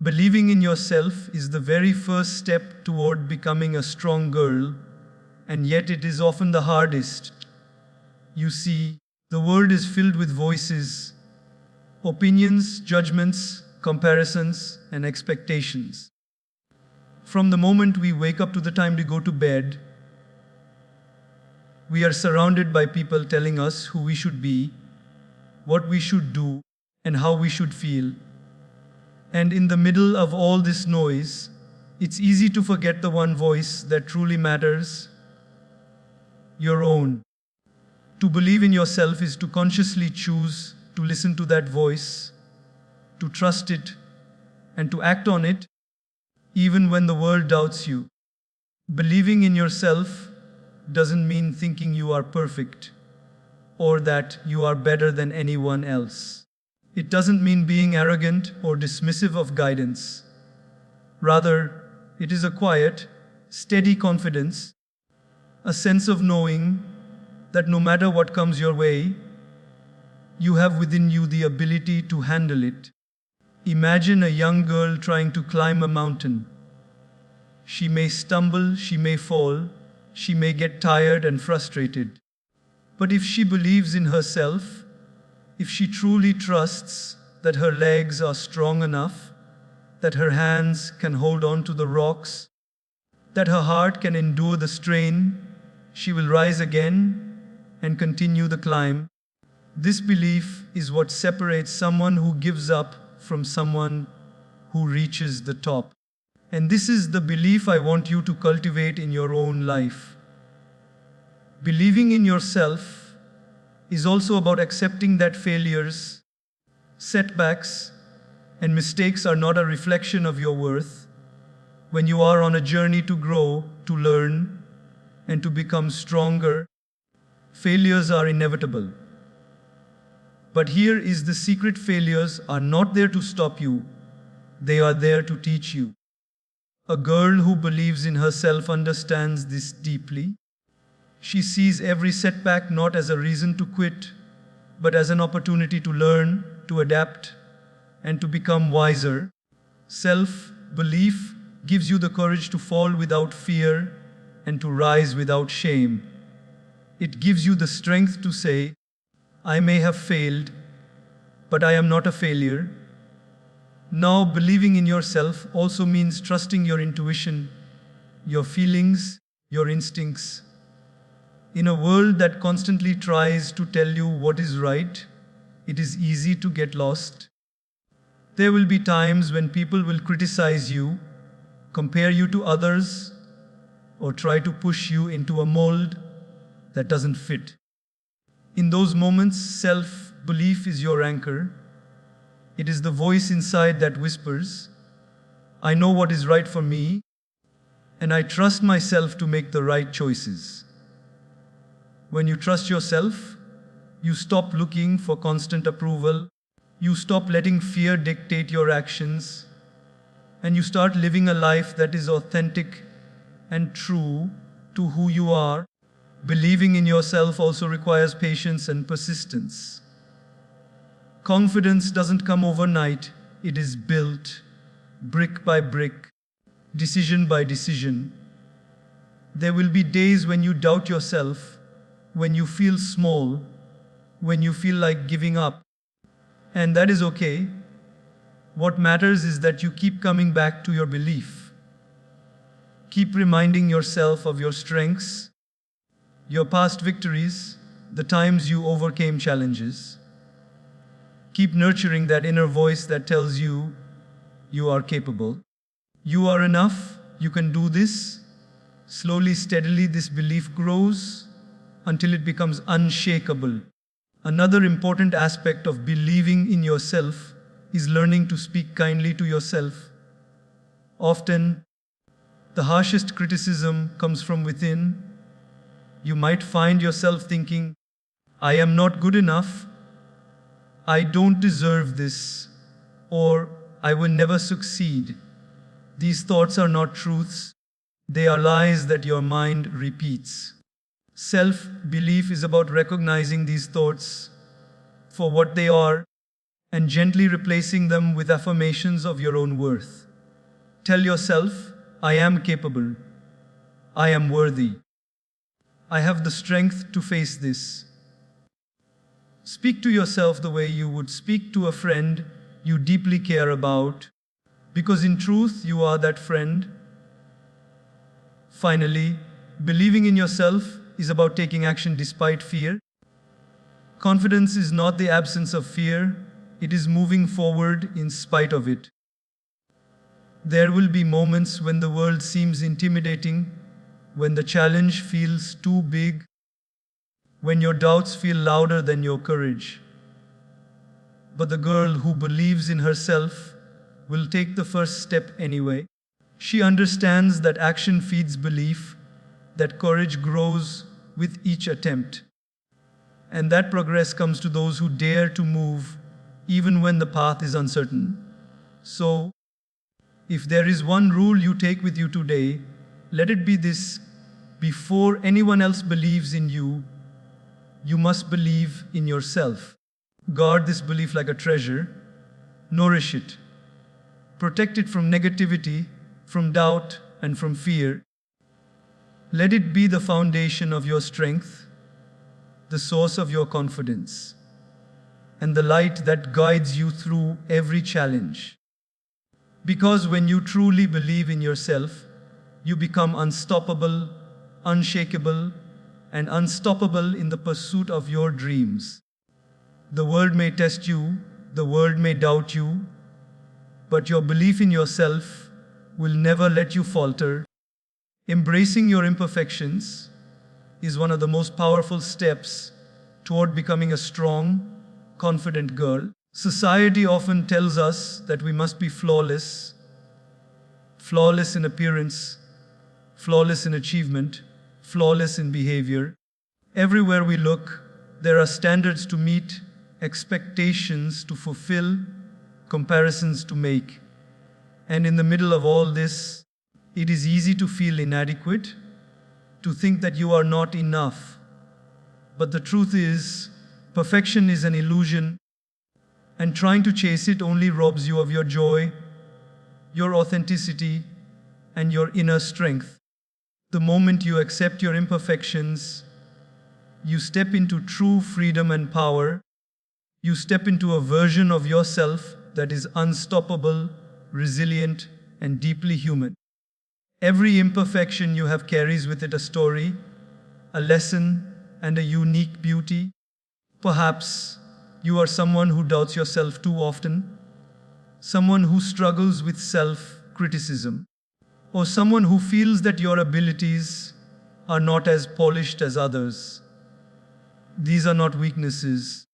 Believing in yourself is the very first step toward becoming a strong girl, and yet it is often the hardest. You see, the world is filled with voices, opinions, judgments, comparisons, and expectations. From the moment we wake up to the time to go to bed, we are surrounded by people telling us who we should be, what we should do, and how we should feel. And in the middle of all this noise, it's easy to forget the one voice that truly matters, your own. To believe in yourself is to consciously choose to listen to that voice, to trust it, and to act on it, even when the world doubts you. Believing in yourself doesn't mean thinking you are perfect or that you are better than anyone else. It doesn't mean being arrogant or dismissive of guidance. Rather, it is a quiet, steady confidence, a sense of knowing that no matter what comes your way, you have within you the ability to handle it. Imagine a young girl trying to climb a mountain. She may stumble, she may fall, she may get tired and frustrated. But if she believes in herself, if she truly trusts that her legs are strong enough, that her hands can hold on to the rocks, that her heart can endure the strain, she will rise again and continue the climb. This belief is what separates someone who gives up from someone who reaches the top. And this is the belief I want you to cultivate in your own life. Believing in yourself is also about accepting that failures, setbacks, and mistakes are not a reflection of your worth. When you are on a journey to grow, to learn, and to become stronger, failures are inevitable. But here is the secret: failures are not there to stop you, they are there to teach you. A girl who believes in herself understands this deeply. She sees every setback not as a reason to quit, but as an opportunity to learn, to adapt, and to become wiser. Self-belief gives you the courage to fall without fear and to rise without shame. It gives you the strength to say, I may have failed, but I am not a failure. Now, believing in yourself also means trusting your intuition, your feelings, your instincts. In a world that constantly tries to tell you what is right, it is easy to get lost. There will be times when people will criticize you, compare you to others, or try to push you into a mold that doesn't fit. In those moments, self-belief is your anchor. It is the voice inside that whispers, I know what is right for me, and I trust myself to make the right choices. When you trust yourself, you stop looking for constant approval, you stop letting fear dictate your actions, and you start living a life that is authentic and true to who you are. Believing in yourself also requires patience and persistence. Confidence doesn't come overnight, it is built brick by brick, decision by decision. There will be days when you doubt yourself, when you feel small, when you feel like giving up. And that is okay. What matters is that you keep coming back to your belief. Keep reminding yourself of your strengths, your past victories, the times you overcame challenges. Keep nurturing that inner voice that tells you you are capable. You are enough, you can do this. Slowly, steadily, this belief grows until it becomes unshakable. Another important aspect of believing in yourself is learning to speak kindly to yourself. Often, the harshest criticism comes from within. You might find yourself thinking, I am not good enough, I don't deserve this, or I will never succeed. These thoughts are not truths, they are lies that your mind repeats. Self-belief is about recognizing these thoughts for what they are and gently replacing them with affirmations of your own worth. Tell yourself, I am capable. I am worthy. I have the strength to face this. Speak to yourself the way you would speak to a friend you deeply care about, because in truth you are that friend. Finally, believing in yourself is about taking action despite fear. Confidence is not the absence of fear, it is moving forward in spite of it. There will be moments when the world seems intimidating, when the challenge feels too big, when your doubts feel louder than your courage. But the girl who believes in herself will take the first step anyway. She understands that action feeds belief, that courage grows with each attempt, and that progress comes to those who dare to move even when the path is uncertain. So, if there is one rule you take with you today, let it be this: before anyone else believes in you, you must believe in yourself. Guard this belief like a treasure. Nourish it. Protect it from negativity, from doubt, and from fear. Let it be the foundation of your strength, the source of your confidence, and the light that guides you through every challenge. Because when you truly believe in yourself, you become unstoppable, unshakable, and unstoppable in the pursuit of your dreams. The world may test you, the world may doubt you, but your belief in yourself will never let you falter. Embracing your imperfections is one of the most powerful steps toward becoming a strong, confident girl. Society often tells us that we must be flawless, flawless in appearance, flawless in achievement, flawless in behavior. Everywhere we look, there are standards to meet, expectations to fulfill, comparisons to make. And in the middle of all this, it is easy to feel inadequate, to think that you are not enough. But the truth is, perfection is an illusion, and trying to chase it only robs you of your joy, your authenticity, and your inner strength. The moment you accept your imperfections, you step into true freedom and power. You step into a version of yourself that is unstoppable, resilient, and deeply human. Every imperfection you have carries with it a story, a lesson, and a unique beauty. Perhaps you are someone who doubts yourself too often, someone who struggles with self-criticism, or someone who feels that your abilities are not as polished as others. These are not weaknesses.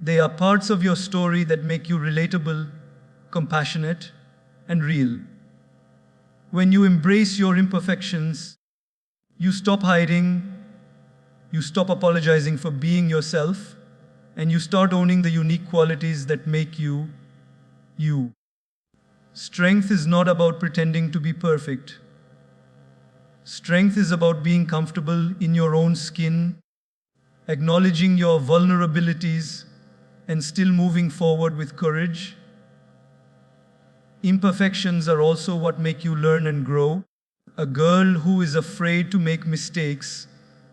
They are parts of your story that make you relatable, compassionate, and real. When you embrace your imperfections, you stop hiding, you stop apologizing for being yourself, and you start owning the unique qualities that make you, you. Strength is not about pretending to be perfect. Strength is about being comfortable in your own skin, acknowledging your vulnerabilities, and still moving forward with courage. Imperfections are also what make you learn and grow. A girl who is afraid to make mistakes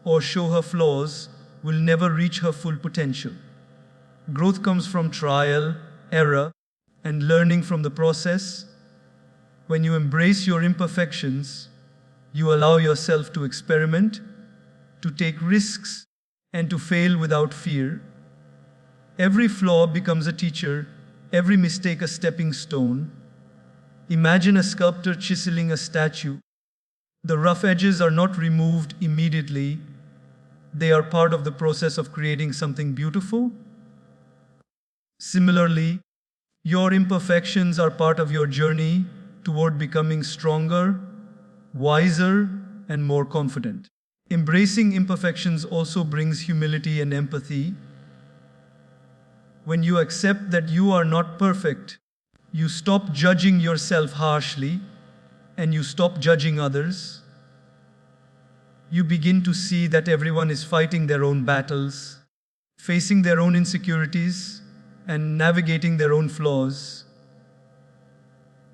or show her flaws will never reach her full potential. Growth comes from trial, error, and learning from the process. When you embrace your imperfections, you allow yourself to experiment, to take risks, and to fail without fear. Every flaw becomes a teacher, every mistake a stepping stone. Imagine a sculptor chiseling a statue. The rough edges are not removed immediately. They are part of the process of creating something beautiful. Similarly, your imperfections are part of your journey toward becoming stronger, wiser, and more confident. Embracing imperfections also brings humility and empathy. When you accept that you are not perfect, you stop judging yourself harshly, and you stop judging others. You begin to see that everyone is fighting their own battles, facing their own insecurities, and navigating their own flaws.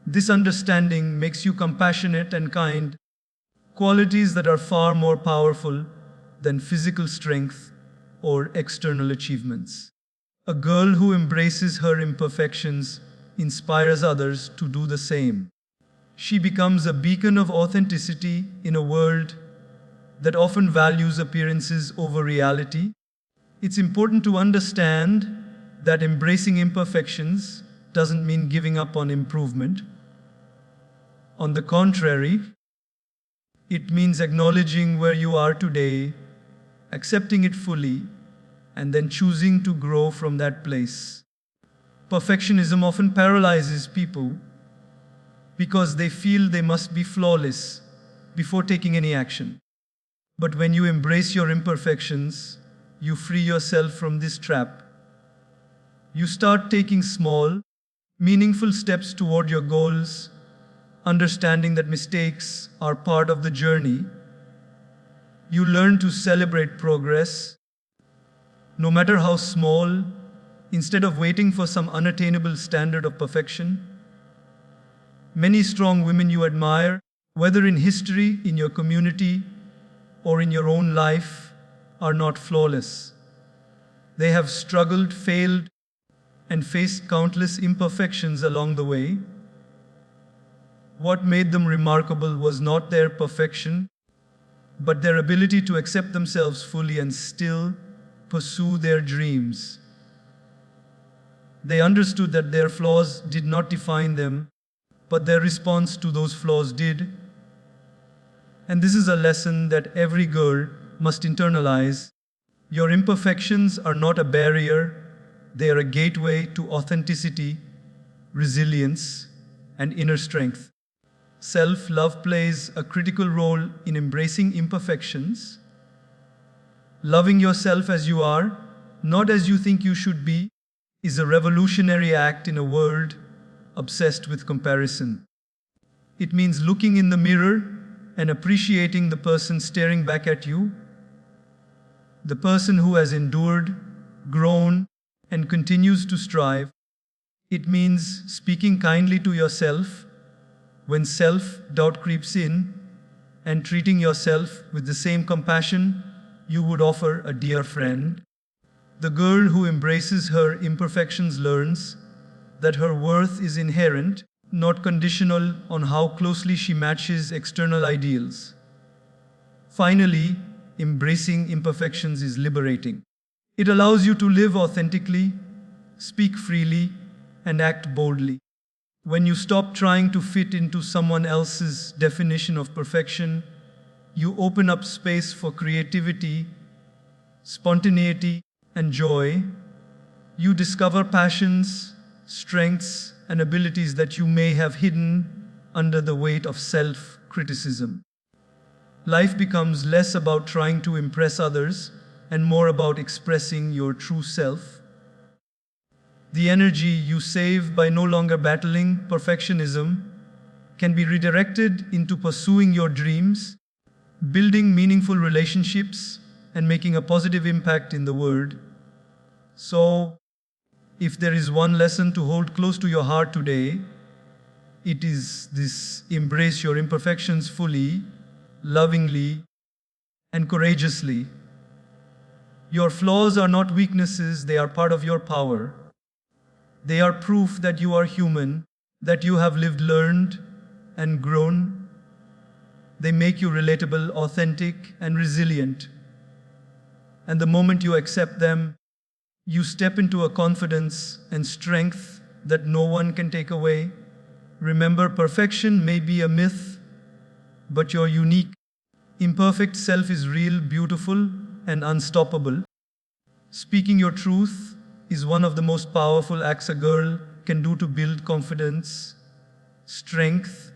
This understanding makes you compassionate and kind, qualities that are far more powerful than physical strength or external achievements. A girl who embraces her imperfections inspires others to do the same. She becomes a beacon of authenticity in a world that often values appearances over reality. It's important to understand that embracing imperfections doesn't mean giving up on improvement. On the contrary, it means acknowledging where you are today, accepting it fully, and then choosing to grow from that place. Perfectionism often paralyzes people because they feel they must be flawless before taking any action. But when you embrace your imperfections, you free yourself from this trap. You start taking small, meaningful steps toward your goals, understanding that mistakes are part of the journey. You learn to celebrate progress, no matter how small, instead of waiting for some unattainable standard of perfection. Many strong women you admire, whether in history, in your community, or in your own life, are not flawless. They have struggled, failed, and faced countless imperfections along the way. What made them remarkable was not their perfection, but their ability to accept themselves fully and still pursue their dreams. They understood that their flaws did not define them, but their response to those flaws did. And this is a lesson that every girl must internalize. Your imperfections are not a barrier, they are a gateway to authenticity, resilience, and inner strength. Self-love plays a critical role in embracing imperfections. Loving yourself as you are, not as you think you should be, is a revolutionary act in a world obsessed with comparison. It means looking in the mirror and appreciating the person staring back at you, the person who has endured, grown, and continues to strive. It means speaking kindly to yourself when self-doubt creeps in, and treating yourself with the same compassion you would offer a dear friend. The girl who embraces her imperfections learns that her worth is inherent, not conditional on how closely she matches external ideals. Finally, embracing imperfections is liberating. It allows you to live authentically, speak freely, and act boldly. When you stop trying to fit into someone else's definition of perfection, you open up space for creativity, spontaneity, and joy. You discover passions, strengths, and abilities that you may have hidden under the weight of self-criticism. Life becomes less about trying to impress others and more about expressing your true self. The energy you save by no longer battling perfectionism can be redirected into pursuing your dreams, building meaningful relationships, and making a positive impact in the world. So, if there is one lesson to hold close to your heart today, it is this: embrace your imperfections fully, lovingly, and courageously. Your flaws are not weaknesses, they are part of your power. They are proof that you are human, that you have lived, learned, and grown. They make you relatable, authentic, and resilient. And the moment you accept them, you step into a confidence and strength that no one can take away. Remember, perfection may be a myth, but your unique, imperfect self is real, beautiful, and unstoppable. Speaking your truth is one of the most powerful acts a girl can do to build confidence, strength,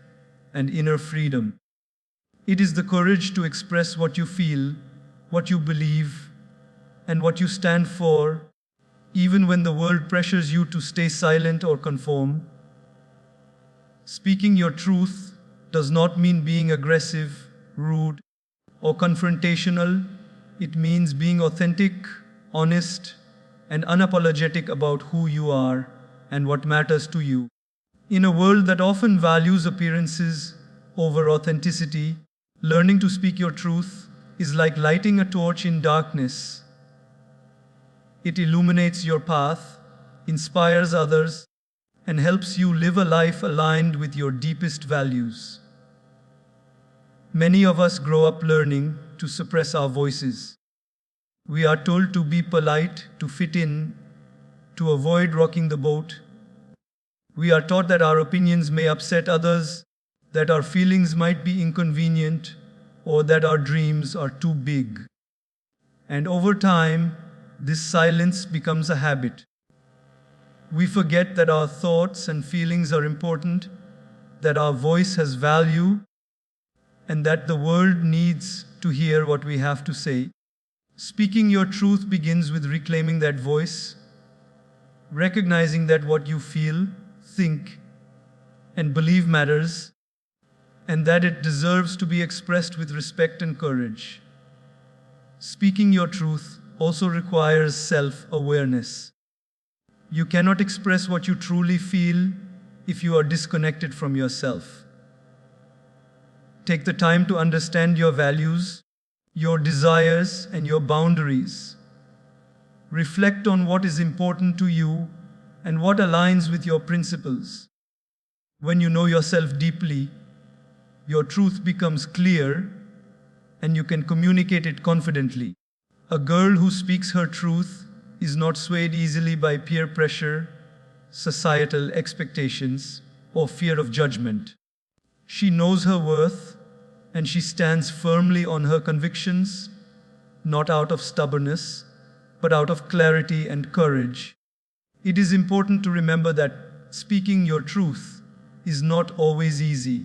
and inner freedom. It is the courage to express what you feel, what you believe, and what you stand for, even when the world pressures you to stay silent or conform. Speaking your truth does not mean being aggressive, rude, or confrontational. It means being authentic, honest, and unapologetic about who you are and what matters to you. In a world that often values appearances over authenticity, learning to speak your truth is like lighting a torch in darkness. It illuminates your path, inspires others, and helps you live a life aligned with your deepest values. Many of us grow up learning to suppress our voices. We are told to be polite, to fit in, to avoid rocking the boat. We are taught that our opinions may upset others, that our feelings might be inconvenient, or that our dreams are too big. And over time, this silence becomes a habit. We forget that our thoughts and feelings are important, that our voice has value, and that the world needs to hear what we have to say. Speaking your truth begins with reclaiming that voice, recognizing that what you feel, think, and believe matters, and that it deserves to be expressed with respect and courage. Speaking your truth also requires self-awareness. You cannot express what you truly feel if you are disconnected from yourself. Take the time to understand your values, your desires, and your boundaries. Reflect on what is important to you and what aligns with your principles. When you know yourself deeply, your truth becomes clear and you can communicate it confidently. A girl who speaks her truth is not swayed easily by peer pressure, societal expectations, or fear of judgment. She knows her worth and she stands firmly on her convictions, not out of stubbornness, but out of clarity and courage. It is important to remember that speaking your truth is not always easy.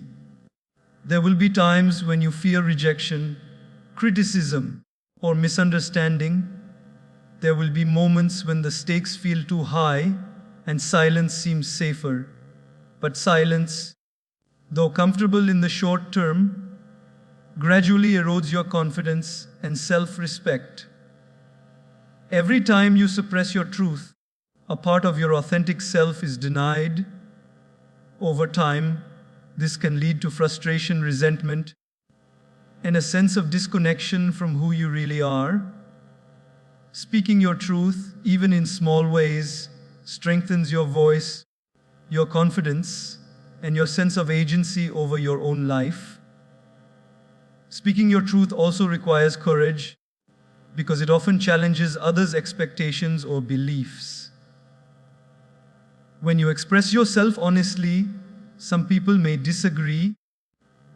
There will be times when you fear rejection, criticism, or misunderstanding. There will be moments when the stakes feel too high and silence seems safer. But silence, though comfortable in the short term, gradually erodes your confidence and self-respect. Every time you suppress your truth, a part of your authentic self is denied. Over time, this can lead to frustration, resentment, and a sense of disconnection from who you really are. Speaking your truth, even in small ways, strengthens your voice, your confidence, and your sense of agency over your own life. Speaking your truth also requires courage because it often challenges others' expectations or beliefs. When you express yourself honestly, some people may disagree,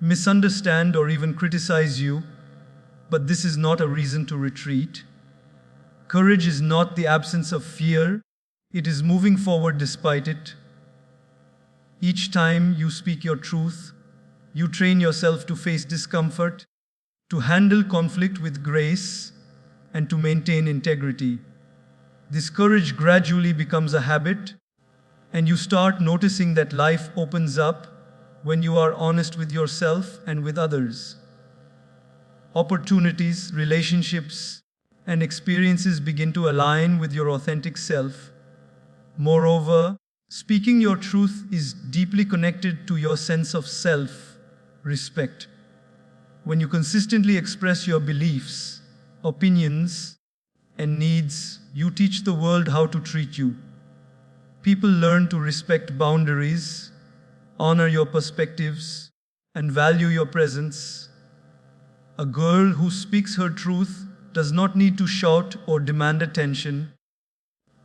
misunderstand, or even criticize you, but this is not a reason to retreat. Courage is not the absence of fear, it is moving forward despite it. Each time you speak your truth, you train yourself to face discomfort, to handle conflict with grace, and to maintain integrity. This courage gradually becomes a habit, and you start noticing that life opens up when you are honest with yourself and with others. Opportunities, relationships, and experiences begin to align with your authentic self. Moreover, speaking your truth is deeply connected to your sense of self-respect. When you consistently express your beliefs, opinions, and needs, you teach the world how to treat you. People learn to respect boundaries, honor your perspectives, and value your presence. A girl who speaks her truth does not need to shout or demand attention.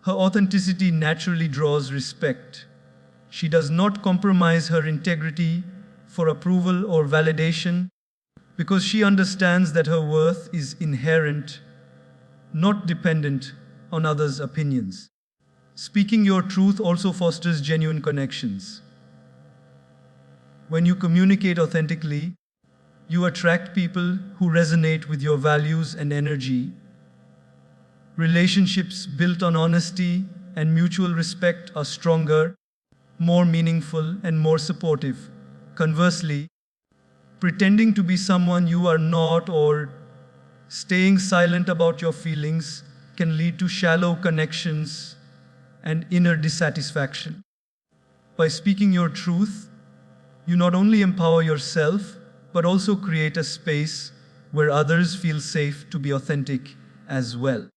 Her authenticity naturally draws respect. She does not compromise her integrity for approval or validation because she understands that her worth is inherent, not dependent on others' opinions. Speaking your truth also fosters genuine connections. When you communicate authentically, you attract people who resonate with your values and energy. Relationships built on honesty and mutual respect are stronger, more meaningful, and more supportive. Conversely, pretending to be someone you are not or staying silent about your feelings can lead to shallow connections and inner dissatisfaction. By speaking your truth, you not only empower yourself, but also create a space where others feel safe to be authentic as well.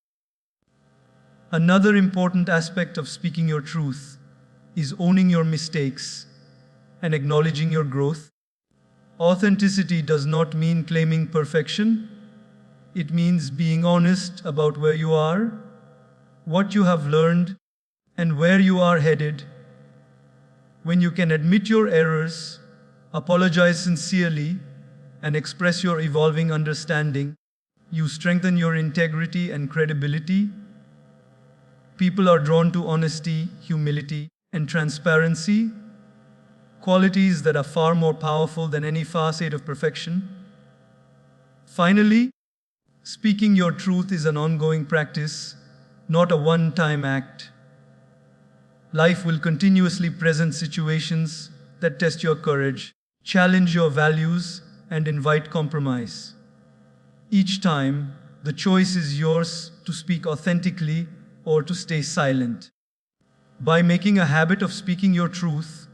Another important aspect of speaking your truth is owning your mistakes and acknowledging your growth. Authenticity does not mean claiming perfection. It means being honest about where you are, what you have learned, and where you are headed. When you can admit your errors, apologize sincerely, and express your evolving understanding, you strengthen your integrity and credibility. People are drawn to honesty, humility, and transparency, qualities that are far more powerful than any facade of perfection. Finally, speaking your truth is an ongoing practice, not a one-time act. Life will continuously present situations that test your courage, challenge your values, and invite compromise. Each time, the choice is yours to speak authentically or to stay silent. By making a habit of speaking your truth,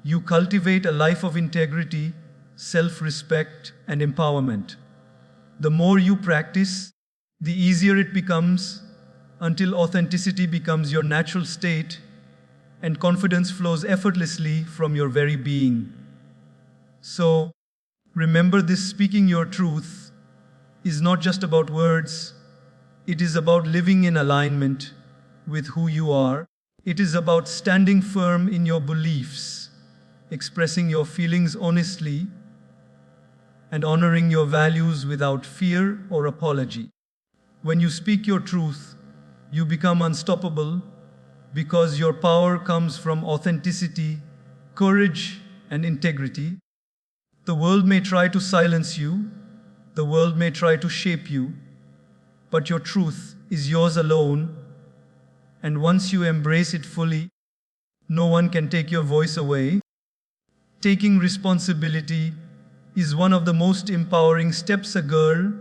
you cultivate a life of integrity, self-respect, and empowerment. The more you practice, the easier it becomes, until authenticity becomes your natural state and confidence flows effortlessly from your very being. So, remember this: speaking your truth is not just about words, it is about living in alignment with who you are. It is about standing firm in your beliefs, expressing your feelings honestly, and honoring your values without fear or apology. When you speak your truth, you become unstoppable because your power comes from authenticity, courage, and integrity. The world may try to silence you, the world may try to shape you, but your truth is yours alone, and once you embrace it fully, no one can take your voice away. Taking responsibility is one of the most empowering steps a girl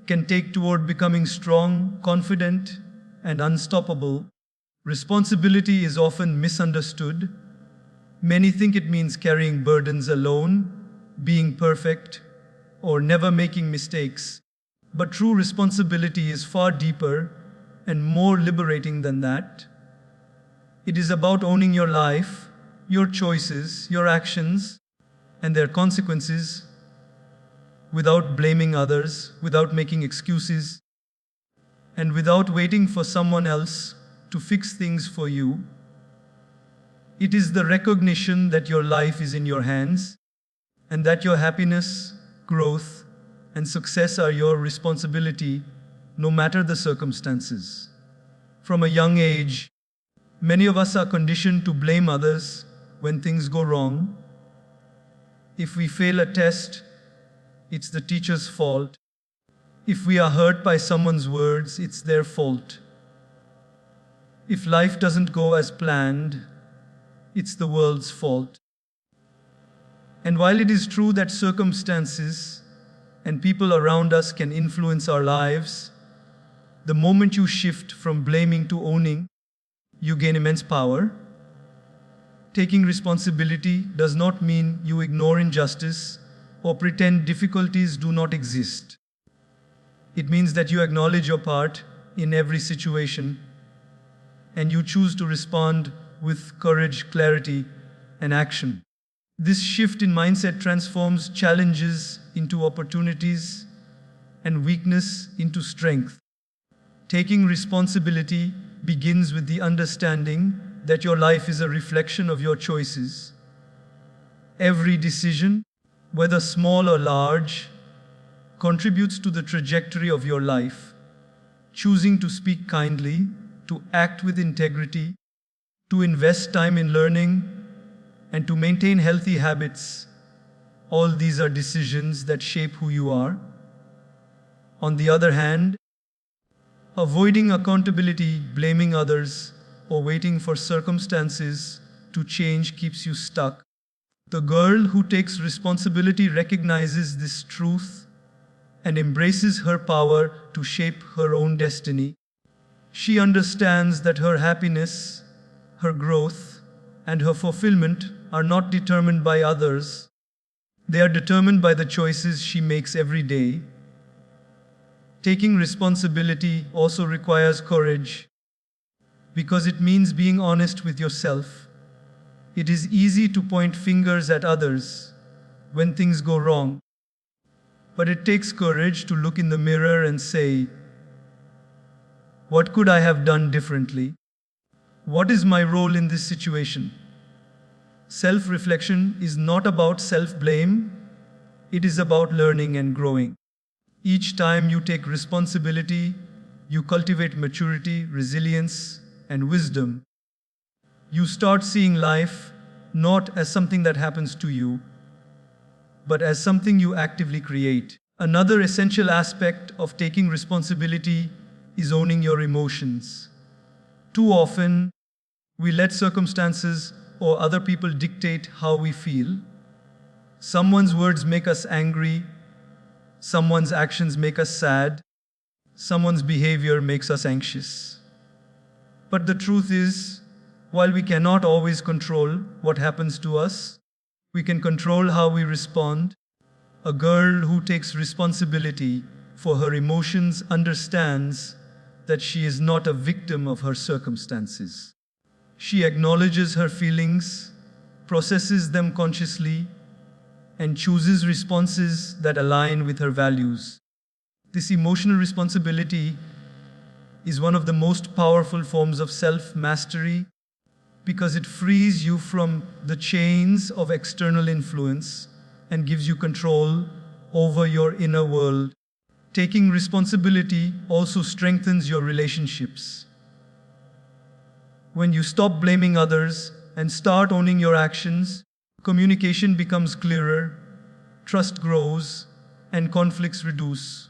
can take toward becoming strong, confident, and unstoppable. Responsibility is often misunderstood. Many think it means carrying burdens alone, being perfect, or never making mistakes. But true responsibility is far deeper and more liberating than that. It is about owning your life, your choices, your actions, and their consequences, without blaming others, without making excuses, and without waiting for someone else to fix things for you. It is the recognition that your life is in your hands, and that your happiness, growth, and success are your responsibility, no matter the circumstances. From a young age, many of us are conditioned to blame others when things go wrong. If we fail a test, it's the teacher's fault. If we are hurt by someone's words, it's their fault. If life doesn't go as planned, it's the world's fault. And while it is true that circumstances and people around us can influence our lives, the moment you shift from blaming to owning, you gain immense power. Taking responsibility does not mean you ignore injustice or pretend difficulties do not exist. It means that you acknowledge your part in every situation, and you choose to respond with courage, clarity, and action. This shift in mindset transforms challenges into opportunities and weakness into strength. Taking responsibility begins with the understanding that your life is a reflection of your choices. Every decision, whether small or large, contributes to the trajectory of your life. Choosing to speak kindly, to act with integrity, to invest time in learning, and to maintain healthy habits, all these are decisions that shape who you are. On the other hand, avoiding accountability, blaming others, or waiting for circumstances to change keeps you stuck. The girl who takes responsibility recognizes this truth and embraces her power to shape her own destiny. She understands that her happiness, her growth, and her fulfillment are not determined by others. They are determined by the choices she makes every day. Taking responsibility also requires courage because it means being honest with yourself. It is easy to point fingers at others when things go wrong, but it takes courage to look in the mirror and say, what could I have done differently? What is my role in this situation? Self-reflection is not about self-blame, it is about learning and growing. Each time you take responsibility, you cultivate maturity, resilience, and wisdom. You start seeing life not as something that happens to you, but as something you actively create. Another essential aspect of taking responsibility is owning your emotions. Too often, we let circumstances or other people dictate how we feel. Someone's words make us angry, someone's actions make us sad, someone's behavior makes us anxious. But the truth is, while we cannot always control what happens to us, we can control how we respond. A girl who takes responsibility for her emotions understands that she is not a victim of her circumstances. She acknowledges her feelings, processes them consciously, and chooses responses that align with her values. This emotional responsibility is one of the most powerful forms of self-mastery because it frees you from the chains of external influence and gives you control over your inner world. Taking responsibility also strengthens your relationships. When you stop blaming others and start owning your actions, communication becomes clearer, trust grows, and conflicts reduce.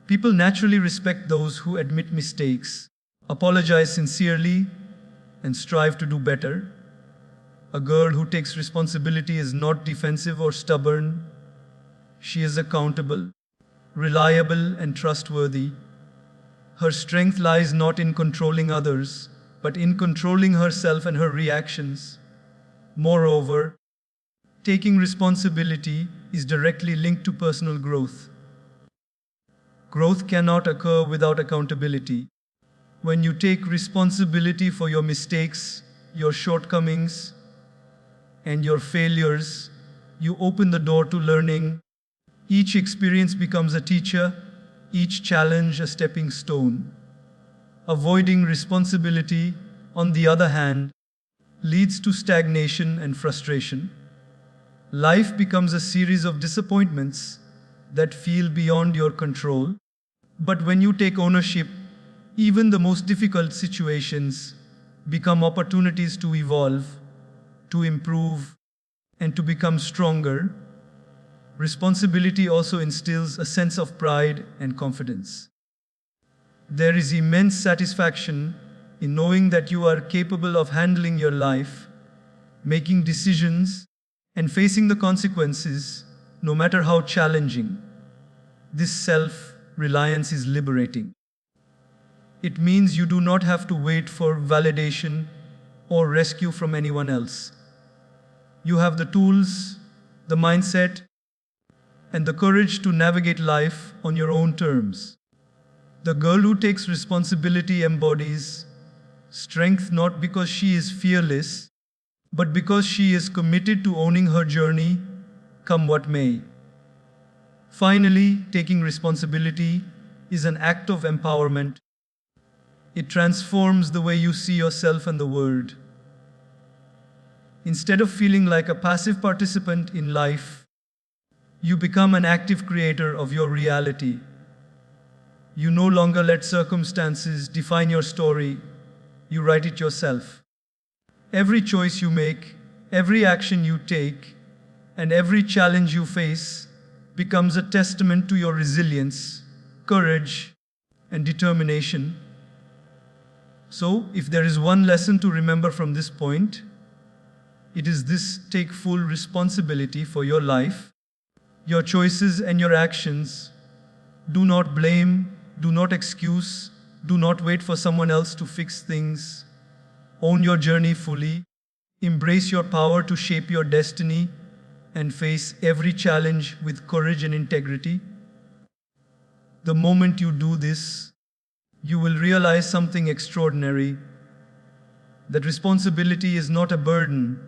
People naturally respect those who admit mistakes, apologize sincerely, and strive to do better. A girl who takes responsibility is not defensive or stubborn. She is accountable, reliable, and trustworthy. Her strength lies not in controlling others, but in controlling herself and her reactions. Moreover, taking responsibility is directly linked to personal growth. Growth cannot occur without accountability. When you take responsibility for your mistakes, your shortcomings, and your failures, you open the door to learning. Each experience becomes a teacher, each challenge a stepping stone. Avoiding responsibility, on the other hand, leads to stagnation and frustration. Life becomes a series of disappointments that feel beyond your control. But when you take ownership, even the most difficult situations become opportunities to evolve, to improve, and to become stronger. Responsibility also instills a sense of pride and confidence. There is immense satisfaction in knowing that you are capable of handling your life, making decisions, and facing the consequences, no matter how challenging. This self-reliance is liberating. It means you do not have to wait for validation or rescue from anyone else. You have the tools, the mindset, and the courage to navigate life on your own terms. The girl who takes responsibility embodies strength not because she is fearless, but because she is committed to owning her journey, come what may. Finally, taking responsibility is an act of empowerment. It transforms the way you see yourself and the world. Instead of feeling like a passive participant in life, you become an active creator of your reality. You no longer let circumstances define your story, you write it yourself. Every choice you make, every action you take, and every challenge you face becomes a testament to your resilience, courage, and determination. So, if there is one lesson to remember from this point, it is this: take full responsibility for your life, your choices and your actions. Do not blame, do not excuse, Do not wait for someone else to fix things. Own your journey fully. Embrace your power to shape your destiny and face every challenge with courage and integrity. The moment you do this, you will realize something extraordinary, that responsibility is not a burden,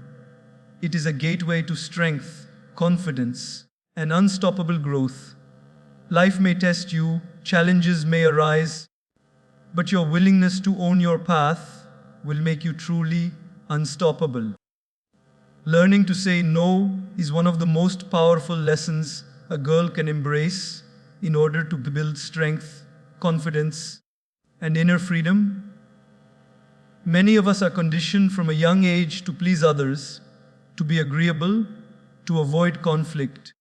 it is a gateway to strength, confidence, and unstoppable growth. Life may test you, challenges may arise, but your willingness to own your path will make you truly unstoppable. Learning to say no is one of the most powerful lessons a girl can embrace in order to build strength, confidence, and inner freedom. Many of us are conditioned from a young age to please others, to be agreeable, to avoid conflict,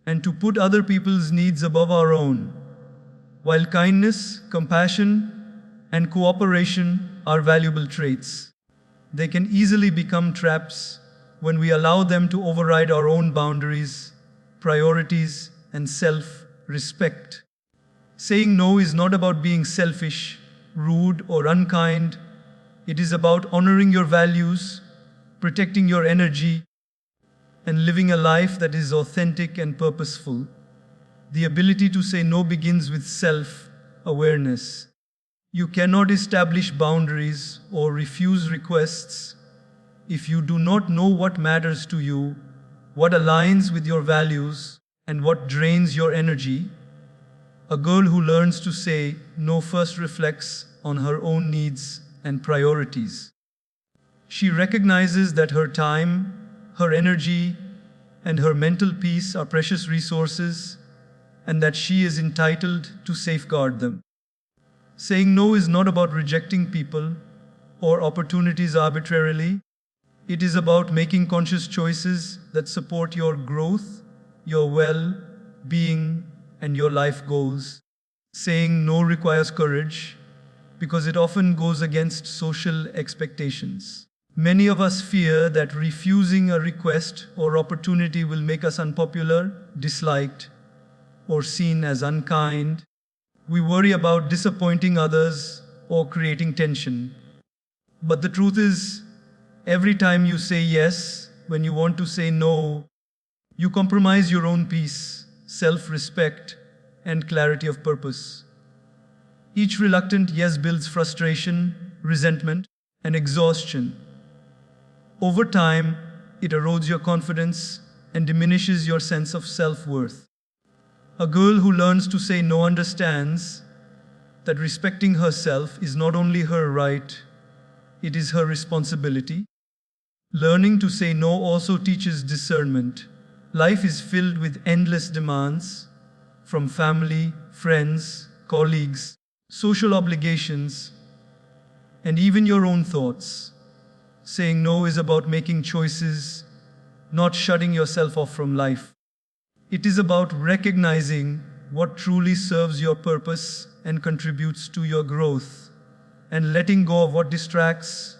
and to put other people's needs above our own. While kindness, compassion, and cooperation are valuable traits, they can easily become traps when we allow them to override our own boundaries, priorities, and self-respect. Saying no is not about being selfish, rude, or unkind. It is about honoring your values, protecting your energy, and living a life that is authentic and purposeful. The ability to say no begins with self-awareness. You cannot establish boundaries or refuse requests if you do not know what matters to you, what aligns with your values, and what drains your energy. A girl who learns to say no first reflects on her own needs and priorities. She recognizes that her time, her energy, and her mental peace are precious resources, and that she is entitled to safeguard them. Saying no is not about rejecting people or opportunities arbitrarily. It is about making conscious choices that support your growth, your well-being, and your life goals. Saying no requires courage because it often goes against social expectations. Many of us fear that refusing a request or opportunity will make us unpopular, disliked, or seen as unkind. We worry about disappointing others or creating tension. But the truth is, every time you say yes when you want to say no, you compromise your own peace, self-respect, and clarity of purpose. Each reluctant yes builds frustration, resentment, and exhaustion. Over time, it erodes your confidence and diminishes your sense of self-worth. A girl who learns to say no understands that respecting herself is not only her right, it is her responsibility. Learning to say no also teaches discernment. Life is filled with endless demands from family, friends, colleagues, social obligations, and even your own thoughts. Saying no is about making choices, not shutting yourself off from life. It is about recognizing what truly serves your purpose and contributes to your growth, and letting go of what distracts,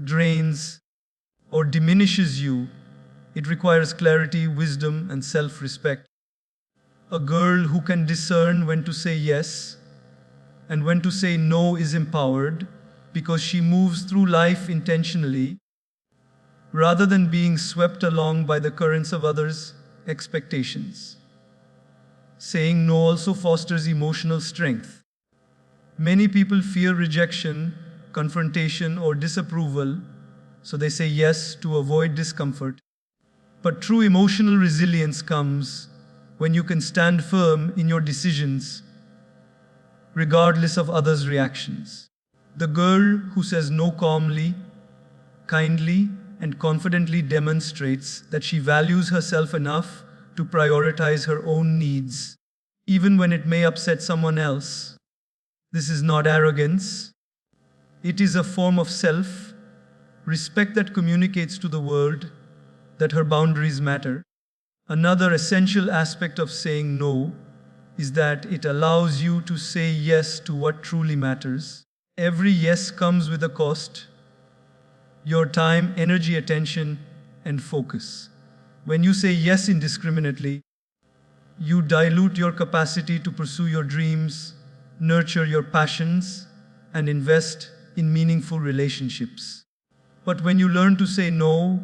drains, or diminishes you. It requires clarity, wisdom, and self-respect. A girl who can discern when to say yes and when to say no is empowered because she moves through life intentionally rather than being swept along by the currents of others' expectations. Saying no also fosters emotional strength. Many people fear rejection, confrontation, or disapproval, so they say yes to avoid discomfort. But true emotional resilience comes when you can stand firm in your decisions, regardless of others' reactions. The girl who says no calmly, kindly, and confidently demonstrates that she values herself enough to prioritize her own needs, even when it may upset someone else. This is not arrogance. It is a form of self-respect that communicates to the world that her boundaries matter. Another essential aspect of saying no is that it allows you to say yes to what truly matters. Every yes comes with a cost: your time, energy, attention, and focus. When you say yes indiscriminately, you dilute your capacity to pursue your dreams, nurture your passions, and invest in meaningful relationships. But when you learn to say no,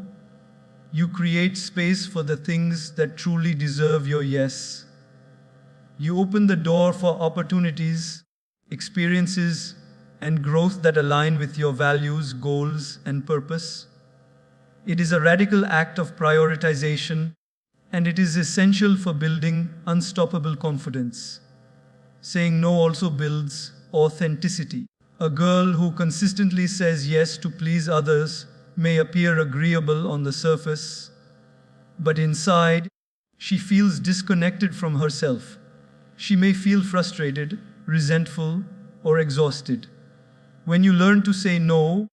you create space for the things that truly deserve your yes. You open the door for opportunities, experiences, and growth that align with your values, goals, and purpose. It is a radical act of prioritization, and it is essential for building unstoppable confidence. Saying no also builds authenticity. A girl who consistently says yes to please others may appear agreeable on the surface, but inside, she feels disconnected from herself. She may feel frustrated, resentful, or exhausted. When you learn to say no,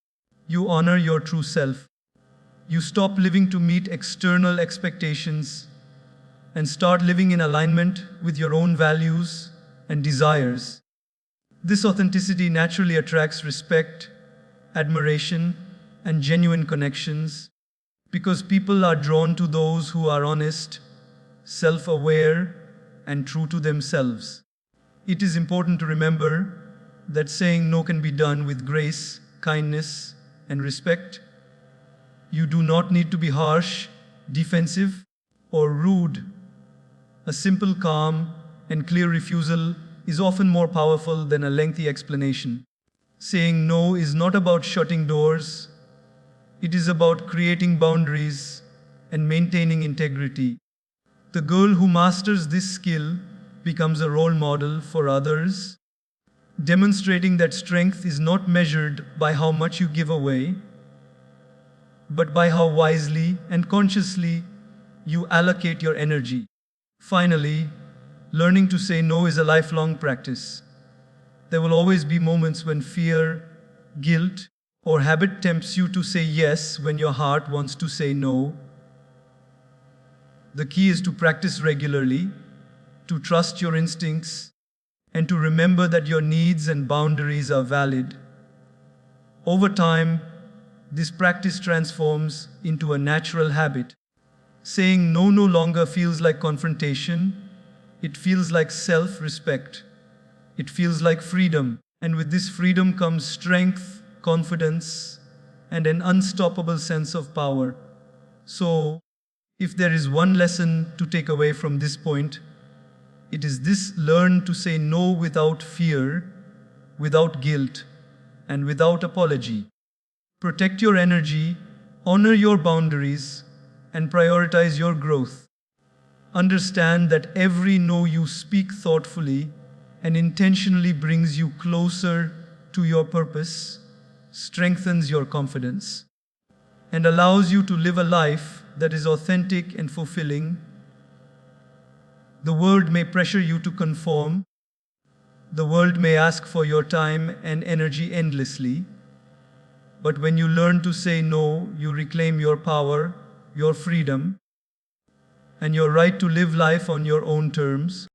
you honor your true self. You stop living to meet external expectations and start living in alignment with your own values and desires. This authenticity naturally attracts respect, admiration, and genuine connections because people are drawn to those who are honest, self-aware, and true to themselves. It is important to remember that saying no can be done with grace, kindness, and respect. You do not need to be harsh, defensive, or rude. A simple, calm, and clear refusal is often more powerful than a lengthy explanation. Saying no is not about shutting doors, it is about creating boundaries and maintaining integrity. The girl who masters this skill becomes a role model for others, demonstrating that strength is not measured by how much you give away, but by how wisely and consciously you allocate your energy. Finally, learning to say no is a lifelong practice. There will always be moments when fear, guilt, or habit tempts you to say yes when your heart wants to say no. The key is to practice regularly, to trust your instincts, and to remember that your needs and boundaries are valid. Over time, this practice transforms into a natural habit. Saying no no longer feels like confrontation, it feels like self-respect. It feels like freedom, and with this freedom comes strength, confidence, and an unstoppable sense of power. So, if there is one lesson to take away from this point, it is this: learn to say no without fear, without guilt, and without apology. Protect your energy, honor your boundaries, and prioritize your growth. Understand that every no you speak thoughtfully and intentionally brings you closer to your purpose, strengthens your confidence, and allows you to live a life that is authentic and fulfilling. The world may pressure you to conform. The world may ask for your time and energy endlessly. But when you learn to say no, you reclaim your power, your freedom, and your right to live life on your own terms.